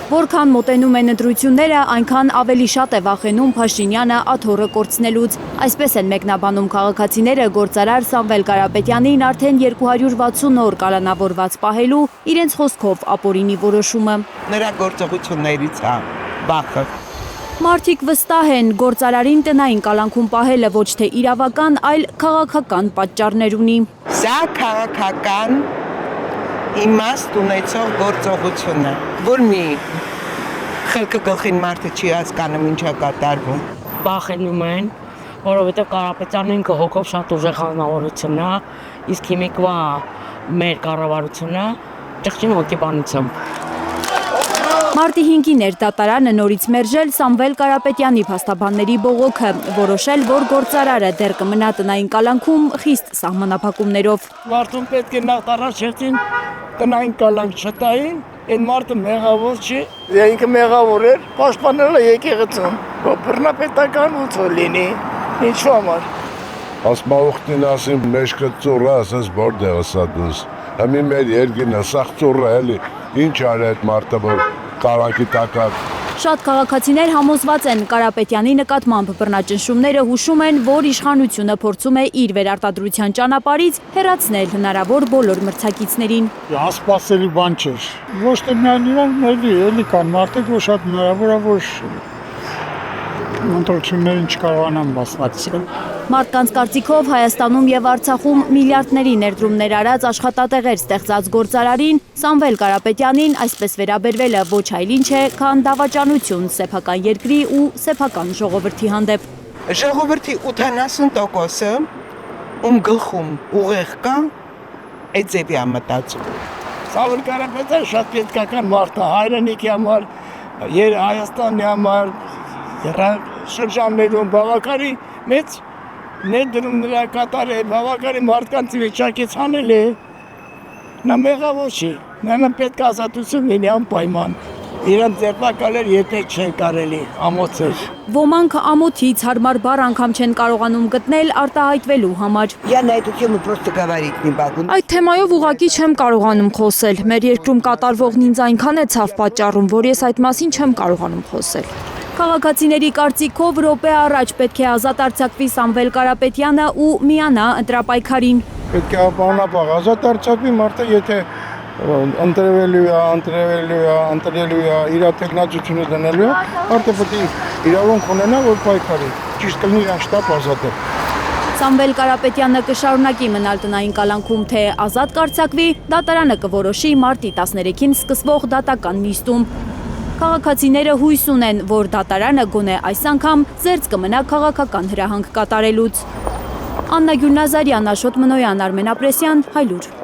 Որքան մոտենում են ընտրությունները, այնքան ավելի շատ է վախենում Փաշինյանը աթոռը կորցնելուց։ Այսպես են մեկնաբանում քաղաքացիները գործարար Սամվել Կարապետյանին արդեն 260 օր կալանավորված պահելու իրենց խոսքով ապօրինի որոշումը։ Նրա գործողություններից վախը։ Մարդիկ վստահ են, գործարարին տնային կալանքում պահելը ոչ թե իրավական, այլ քաղաքական պատճառներ ունի։ Սա քաղաքական իմաստ ունեցող գործողություն է, որ մի խելքը գլխին մարդը չի հասկանում ինչա կատարվում։ Վախենում են, որովհետև Կարապետյանն ինքը հոգով շատ ուժեղ անznավորություն է, իսկ հիմիկվա մեր կառավարությունը ճղճին հոգեբանությամբ։ Մարտի 5-ին էր դատարանը նորից մերժել Սամվել Կարապետյանի փաստաբանների բողոքը, որոշել, որ գործարարը դեռ կմնա տնային կալանքում խիստ սահմանափակումներով։ Մարդուն պետք է նախ առաջին տնային կալանք չտային, այն մարդը մեղավոր չի, ինքը մեղավոր էր, պաշտպանել է եկեղեցուն, բռնապետական ուցո լինի, ինչու համար։ Ասմաղուխտին ասին մեջքը ծուռը, ասես որտեղ սա դուս, համի մեր երգինը, սաղ ծուռը էլի, ինչ արի այդ մարդը, որ կալանքի տակատ։ Շատ քաղաքացիներ համոզված են Կարապետյանի նկատմամբ բռնաճնշումները հուշում են, որ իշխանությունը փորձում է իր վերարտադրության ճանապարհից հեռացնել հնարավոր բոլոր մրցակիցներին։ Անսպասելի բան չէր։ Ոչ թե միայն իրան, էլի կան մարդիկ, որ շատ հնարավոր է, որ ընտրություններին չկարողանան մասնակցել։ Մարդկանց կարծիքով Հայաստանում եւ Արցախում միլիարդների ներդրումներ արած աշխատատեղեր ստեղծած գործարարին Սամվել Կարապետյանին այսպես վերաբերվելը ոչ այլ ինչ է, քան դավաճանություն սեփական երկրի ու սեփական ժողովրդի հանդեպ։ Ժողովրդի 80%-ը ում գլխում ուղեղ կա, այդ ձևի մտածում։ Սամվել Կարապետյանը շատ պետքական մարդ է, հայրենիքի համար, Հայաստանի համար, շրջաններում բավականին մեծ ներդրումներ կատարել, բավականին մարդկանց վիճակից հանել է, նա մեղավոր չի, նա պետք է ազատություն լինի անպայման, իրան ձերբակալել երբեք չեն կարելի, ամոթ էր։ Ոմանք ամոթից հարմար բառ անգամ չեն կարողանում գտնել արտահայտվելու համար։ Я на эту тему просто говорить не могу։ Այդ թեմայով ուղղակի չեմ կարողանում խոսել։ Մեր երկրում կատարվողն ինձ այնքան է ցավ պատճառում, որ ես այդ մասին չեմ կարողանում խոսել։ Քաղաքացիների կարծիքով րոպե առաջ պետք է ազատ արձակվի Սամվել Կարապետյանը ու միանա ընտրապայքարին։ Պետք է բանապահ ազատ արձակվի մարդը, եթե ընտրելու է, իր տեխնացությունը դնելու է, մարդը պետք է իրավունք ունենա, որ պայքարի, ճիշտ կլինի իրան շտապ ազատել։ Սամվել Կարապետյանը կշարունակի մնալ տնային կալանքում, թե ազատ կարձակվի, դատարանը կորոշի մարտի 13-ին սկսվող դատական նիստում։ Քաղաքացիները հույս ունեն, որ դատարանը գոնե այս անգամ զերծ կմնա քաղաքական հրահանգ կատարելուց։ Աննա Գյուլնազարյան, Աշոտ Մնոյան, Արմեն Ապրեսյան, Հայլուր։